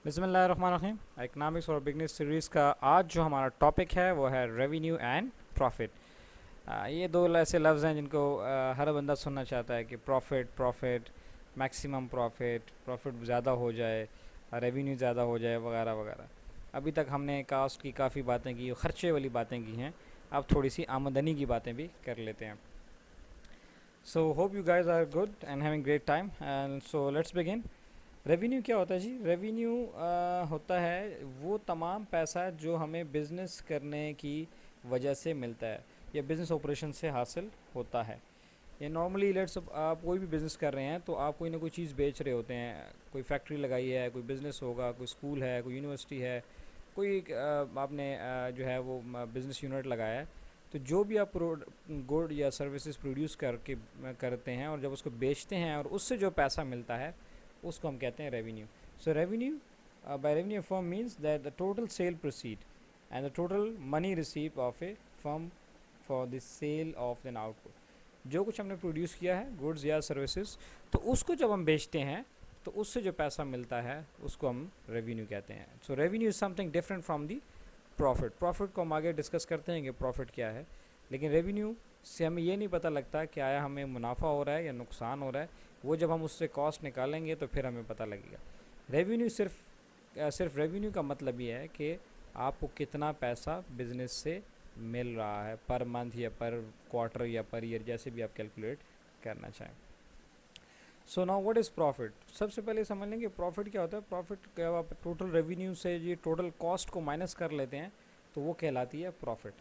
बिस्मिल्लाहिर्रहमानिर्रहीम। इकनॉमिक्स और business series का आज जो हमारा टॉपिक है वो है रेवेन्यू एंड प्रॉफिट। ये दो ऐसे लफ्ज़ हैं जिनको हर बंदा सुनना चाहता है कि profit profit, maximum profit, profit ज़्यादा हो जाए, रेवेन्यू ज़्यादा हो जाए, वगैरह वगैरह। अभी तक हमने कास्ट की काफ़ी बातें की, ख़र्चे वाली बातें की हैं। अब थोड़ी सी आमदनी की बातें भी कर लेते हैं। So hope you guys are good and having great time, and so let's begin. Revenue क्या होता है जी? रेवेन्यू होता है वो तमाम पैसा जो हमें बिज़नेस करने की वजह से मिलता है या बिज़नेस ऑपरेशन से हासिल होता है। ये नॉर्मली लेट्स आप कोई भी बिज़नेस कर रहे हैं तो आप कोई ना कोई चीज़ बेच रहे होते हैं। कोई फैक्ट्री लगाई है, कोई बिज़नेस होगा, कोई स्कूल है, कोई यूनिवर्सिटी है, कोई आपने जो है वो बिज़नेस यूनिट लगाया है। तो जो भी आप गुड या सर्विसेज प्रोड्यूस करके करते हैं और जब उसको बेचते हैं और उससे जो पैसा मिलता है उसको हम कहते हैं revenue. So revenue by revenue firm means that the total sale proceed and the total money received of a firm for the sale of an output। जो कुछ हमने प्रोड्यूस किया है गुड्स या सर्विसेज, तो उसको जब हम बेचते हैं तो उससे जो पैसा मिलता है उसको हम रेवेन्यू कहते हैं। So revenue is something different from the profit. Profit को हम आगे डिस्कस करते हैं कि प्रॉफिट क्या है, लेकिन रेवेन्यू से हमें ये नहीं पता लगता कि आया हमें मुनाफा हो रहा है या नुकसान हो रहा है। वो जब हम उससे कॉस्ट निकालेंगे तो फिर हमें पता लगेगा। रेवेन्यू सिर्फ रेवेन्यू का मतलब ये है कि आपको कितना पैसा बिजनेस से मिल रहा है पर मंथ या पर क्वार्टर या पर ईयर, जैसे भी आप कैलकुलेट करना चाहें। So now what is profit? सबसे पहले समझ लेंगे प्रॉफिट क्या होता है। प्रॉफिट क्या, आप टोटल रेवेन्यू से ये टोटल कॉस्ट को माइनस कर लेते हैं तो वो कहलाती है प्रॉफिट।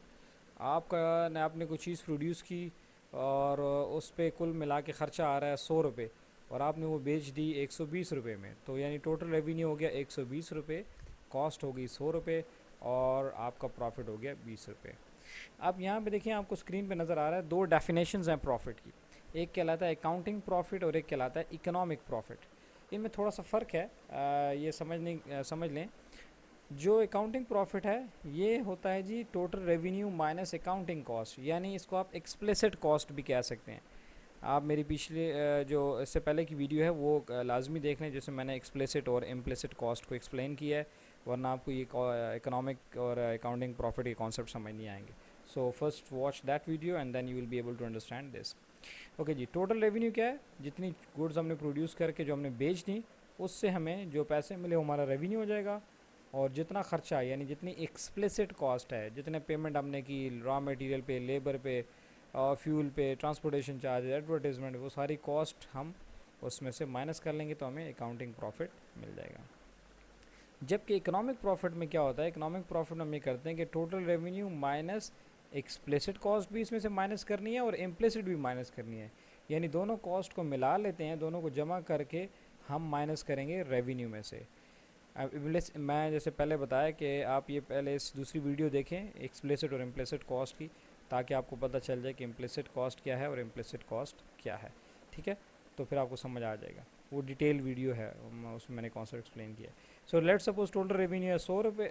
आपने कोई चीज़ प्रोड्यूस की और उस पर कुल मिला के ख़र्चा आ रहा है 100 रुपये और आपने वो बेच दी 120 रुपये में, तो यानी टोटल रेवेन्यू हो गया 120 रुपये, कॉस्ट हो गई 100 रुपये और आपका प्रॉफिट हो गया 20 रुपये। अब यहाँ पे देखिए, आपको स्क्रीन पे नज़र आ रहा है दो डेफिनेशंस हैं प्रॉफिट की। एक कहलाता है अकाउंटिंग प्रॉफिट और एक कहलाता है इकोनॉमिक प्रॉफिट। इनमें थोड़ा सा फ़र्क है, ये समझ लें। जो अकाउंटिंग प्रॉफिट है ये होता है जी total revenue minus accounting cost, यानी इसको आप एक्सप्लिसिट कॉस्ट भी कह सकते हैं। आप मेरी पिछले जो इससे पहले की वीडियो है वो लाजमी देख लें, जिसमें मैंने एक्सप्लिसिट और इम्प्लिसिट कॉस्ट को एक्सप्लेन किया है, वरना आपको ये इकोनॉमिक और अकाउंटिंग प्रॉफिट के कॉन्सेप्ट समझ नहीं आएंगे। So first watch that video and then you will be able to understand this. Okay जी, टोटल रेवेन्यू क्या है? जितनी गुड्स हमने प्रोड्यूस करके जो हमने बेच दी उससे हमें जो पैसे मिले वो हमारा रेवेन्यू हो जाएगा। और जितना खर्चा यानी जितनी एक्सप्लिसिट कॉस्ट है, जितने पेमेंट हमने की रॉ मटेरियल पे, लेबर पे, फ्यूल पे, ट्रांसपोर्टेशन चार्ज, एडवर्टाइजमेंट, वो सारी कॉस्ट हम उसमें से माइनस कर लेंगे तो हमें अकाउंटिंग प्रॉफिट मिल जाएगा। जबकि इकोनॉमिक प्रॉफिट में क्या होता है? इकोनॉमिक प्रॉफिट में हम ये करते हैं कि total revenue minus explicit cost भी इसमें से माइनस करनी है और इम्प्लिसिट भी माइनस करनी है, यानी दोनों कॉस्ट को मिला लेते हैं, दोनों को जमा करके हम माइनस करेंगे रेवेन्यू में से। मैं जैसे पहले बताया कि आप ये पहले इस दूसरी वीडियो देखें एक्सप्लिसिट और इम्प्लिसिट कॉस्ट की, ताकि आपको पता चल जाए कि इम्प्लिसिट कॉस्ट क्या है और इम्प्लिसिट कॉस्ट क्या है। ठीक है, तो फिर आपको समझ आ जाएगा। वो डिटेल वीडियो है, उसमें मैंने कॉन्सेप्ट एक्सप्लेन किया है। So let's suppose total revenue है 100 रुपये,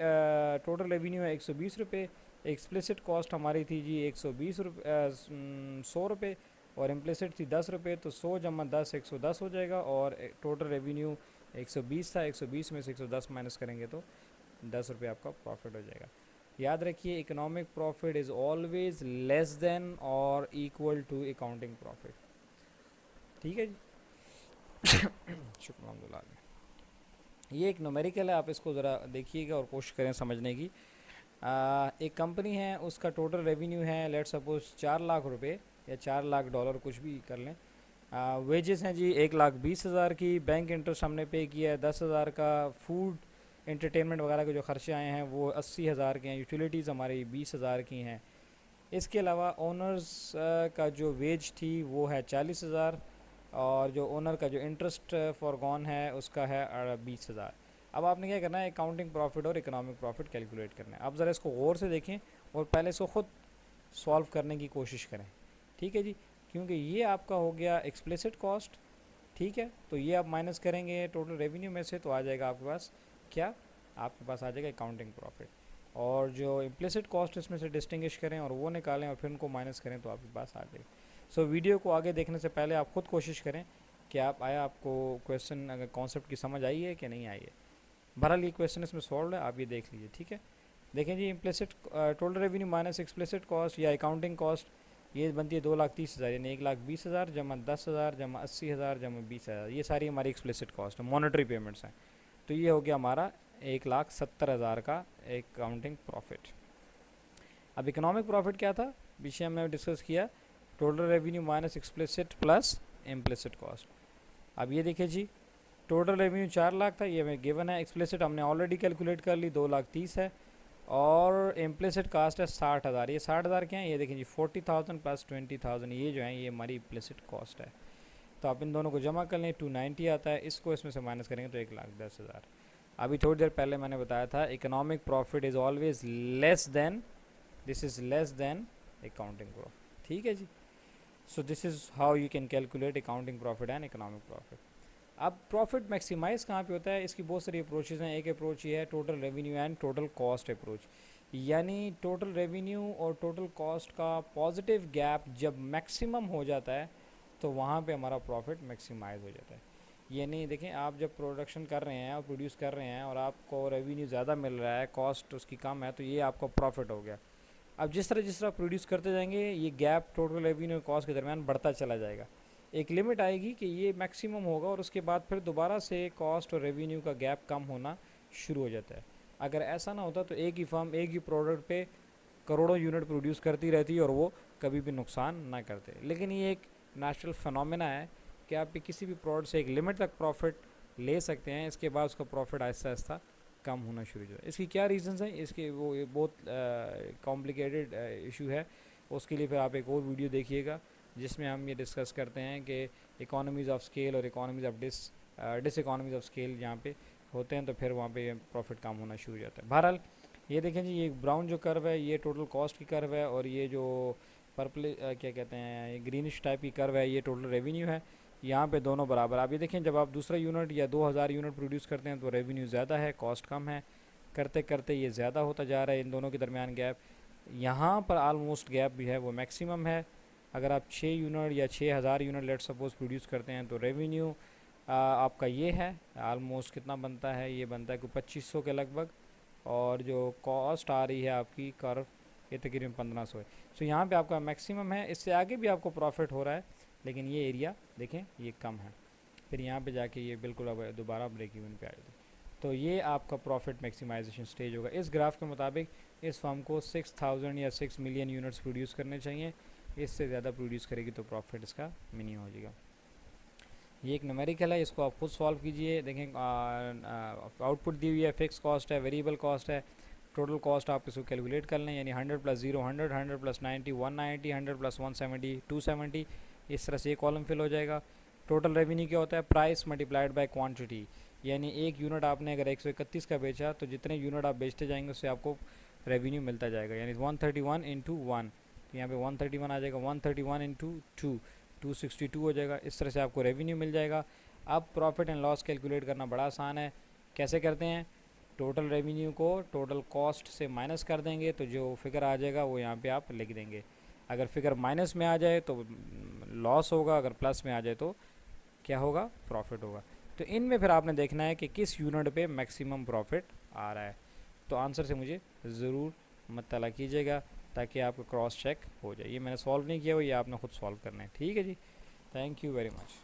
टोटल रेवेन्यू है 120 रुपये। एक्सप्लिसिट कॉस्ट हमारी थी जी 100 रुपये और इम्प्लिसिट थी 10 रुपये, तो 100 जमा 10 110 हो जाएगा और टोटल रेवेन्यू 120 था। 120 में से 110 माइनस करेंगे तो 10 रुपये आपका प्रॉफिट हो जाएगा। याद रखिए, economic profit is always less then और इक्वल टू अकाउंटिंग प्रॉफिट। ठीक है जी, शुक्र अल्हम्दुलिल्लाह। ये एक न्यूमेरिकल है, आप इसको ज़रा देखिएगा और कोशिश करें समझने की। एक कंपनी है, उसका टोटल रेवेन्यू है लेट सपोज 4 लाख रुपए या $4 लाख, कुछ भी कर लें। वेजेस हैं जी 1,20,000 की। बैंक इंटरेस्ट हमने पे किया है 10,000 का। फूड एंटरटेनमेंट वगैरह के जो खर्चे आए हैं वो 80,000 के हैं। यूटिलिटीज़ हमारी 20,000 की हैं। इसके अलावा ओनर्स का जो वेज थी वो है 40,000 और जो ओनर का जो इंटरेस्ट फॉरगॉन है उसका है 20,000। अब आपने क्या करना है? अकाउंटिंग प्रॉफिट और इकोनॉमिक प्रॉफिट कैलकुलेट करना है। अब ज़रा इसको गौर से देखें और पहले इसको ख़ुद सॉल्व करने की कोशिश करें। ठीक है जी, क्योंकि ये आपका हो गया एक्सप्लिसिट कॉस्ट। ठीक है, तो ये आप माइनस करेंगे टोटल रेवेन्यू में से तो आ जाएगा आपके पास क्या? आपके पास आ जाएगा अकाउंटिंग प्रॉफिट। और जो इम्प्लिसिट कॉस्ट इसमें से डिस्टिंग्विश करें और वो निकालें और फिर उनको माइनस करें तो आपके पास आ जाएगा। सो वीडियो को आगे देखने से पहले आप ख़ुद कोशिश करें कि आपको क्वेश्चन अगर कॉन्सेप्ट की समझ आई है कि नहीं आई है। बहरहाल ये क्वेश्चन इसमें सॉल्व है, आप ये देख लीजिए, ठीक है। देखें जी, implicit total revenue minus explicit cost या अकाउंटिंग कॉस्ट, ये बनती है 2,30,000, यानी 1,20,000 जमा 10,000 जमा 80,000 जमा 20,000, ये सारी हमारी एक्सप्लिसिट कॉस्ट है, मॉनेटरी पेमेंट्स हैं। तो ये हो गया हमारा 1,70,000 का अकाउंटिंग प्रॉफिट। अब इकोनॉमिक प्रॉफिट क्या था, पीछे हमने डिस्कस किया, total revenue minus explicit plus implicit cost. अब ये देखिए जी, टोटल रेवेन्यू 4 लाख था, ये हमें गिवन है। एक्सप्लिसिट हमने ऑलरेडी कैलकुलेट कर ली, 2,30,000 है, और इम्प्लिसिट कास्ट है 60,000। ये 60,000 क्या है, ये देखें जी 40,000 प्लस 20,000, ये जो है ये हमारी इम्प्लिसिट कॉस्ट है। तो आप इन दोनों को जमा कर लें, 290 आता है, इसको इसमें से माइनस करेंगे तो 1,10,000। अभी थोड़ी देर पहले मैंने बताया था economic profit is always less than, this is less than accounting profit, ठीक है जी। So this is how you can calculate accounting profit and economic profit. अब प्रॉफिट मैक्सिमाइज कहाँ पे होता है, इसकी बहुत सारी अप्रोचेज़ हैं। एक अप्रोच ये है total revenue and total cost approach, यानी टोटल रेवेन्यू और टोटल कॉस्ट का पॉजिटिव गैप जब मैक्सिमम हो जाता है तो वहाँ पे हमारा प्रॉफिट मैक्सिमाइज हो जाता है। यानी देखें, आप जब प्रोडक्शन कर रहे हैं और प्रोड्यूस कर रहे हैं और आपको रेवेन्यू ज़्यादा मिल रहा है, कॉस्ट उसकी कम है, तो ये आपका प्रॉफिट हो गया। अब जिस तरह प्रोड्यूस करते जाएंगे, ये गैप टोटल रेवेन्यू और कॉस्ट के दरमियान बढ़ता चला जाएगा। एक लिमिट आएगी कि ये मैक्सिमम होगा और उसके बाद फिर दोबारा से कॉस्ट और रेवेन्यू का गैप कम होना शुरू हो जाता है। अगर ऐसा ना होता तो एक ही फर्म एक ही प्रोडक्ट पे करोड़ों यूनिट प्रोड्यूस करती रहती और वो कभी भी नुकसान ना करते। लेकिन ये एक नेचुरल फिनोमेना है कि आप किसी भी प्रोडक्ट से एक लिमिट तक प्रॉफिट ले सकते हैं, इसके बाद उसका प्रॉफिट आहिस्ता आहिस्ता कम होना शुरू हो जाए। इसकी क्या रीज़न्स हैं, इसके वो बहुत कॉम्प्लिकेटेड इशू है, उसके लिए फिर आप एक और वीडियो देखिएगा जिसमें हम ये डिस्कस करते हैं कि इकोनॉमीज़ ऑफ स्केल और economies of diseconomies of scale जहाँ पे होते हैं तो फिर वहाँ पे प्रॉफिट कम होना शुरू हो जाता है। बहरहाल ये देखें जी, ये ब्राउन जो कर्व है ये टोटल कॉस्ट की कर्व है, और ये जो पर्पल क्या कहते हैं, ये ग्रीनिश टाइप की कर्व है, ये टोटल रेवेन्यू है। यहाँ पे दोनों बराबर। आप ये देखें, जब आप दूसरा यूनिट या 2,000 यूनिट प्रोड्यूस करते हैं तो रेवेन्यू ज़्यादा है, कॉस्ट कम है, करते करते ये ज़्यादा होता जा रहा है, इन दोनों के दरमियान गैप। यहाँ पर आलमोस्ट गैप भी है वो मैक्सिमम है। अगर आप 6 यूनिट या 6,000 यूनिट लेट सपोज प्रोड्यूस करते हैं तो रेवेन्यू आपका ये है, आलमोस्ट कितना बनता है, ये बनता है कोई 2,500 के लगभग, और जो कॉस्ट आ रही है आपकी कर्व ये तकरीबन 1,500 है। सो यहाँ पे आपका मैक्सिमम है, इससे आगे भी आपको प्रॉफिट हो रहा है, लेकिन ये एरिया देखें ये कम है, फिर यहाँ पे जाके ये बिल्कुल अब दोबारा ब्रेक इवन पे आएगी। तो ये आपका प्रॉफिट मैक्सिमाइजेशन स्टेज होगा। इस ग्राफ के मुताबिक इस फर्म को 6,000 या 6 मिलियन यूनिट्स प्रोड्यूस करने चाहिए, इससे ज़्यादा प्रोड्यूस करेगी तो प्रॉफिट इसका मिनिमम हो जाएगा। ये एक न्यूमेरिकल है, इसको आप खुद सॉल्व कीजिए। देखें आउटपुट दी हुई है, फिक्स कॉस्ट है, वेरिएबल कॉस्ट है, टोटल कॉस्ट आप इसको कैलकुलेट कर लें, यानी 100 प्लस 0 100, 100 प्लस 90 190, 100 प्लस 170 270, इस तरह से ये कॉलम फिल हो जाएगा। टोटल रेवेन्यू क्या होता है, प्राइस मल्टीप्लाइड बाय क्वांटिटी, यानी एक यूनिट आपने अगर 131 का बेचा तो जितने यूनिट आप बेचते जाएंगे उससे आपको रेवेन्यू मिलता जाएगा, यानी 131 इंटू 1, तो यहाँ पे 131 आ जाएगा, 131 इंटू 2 262 हो जाएगा। इस तरह से आपको रेवेन्यू मिल जाएगा। अब प्रॉफिट एंड लॉस कैलकुलेट करना बड़ा आसान है। कैसे करते हैं, टोटल रेवेन्यू को टोटल कॉस्ट से माइनस कर देंगे तो जो फिगर आ जाएगा वो यहाँ पे आप लिख देंगे। अगर फिगर माइनस में आ जाए तो लॉस होगा, अगर प्लस में आ जाए तो क्या होगा, प्रॉफिट होगा। तो इनमें फिर आपने देखना है कि किस यूनिट पे मैक्सिमम प्रॉफिट आ रहा है। तो आंसर से मुझे ज़रूर मुत्तला कीजिएगा ताकि आपको क्रॉस चेक हो जाए। ये मैंने सॉल्व नहीं किया हुआ, ये आपने खुद सॉल्व करना है, ठीक है जी। Thank you very much.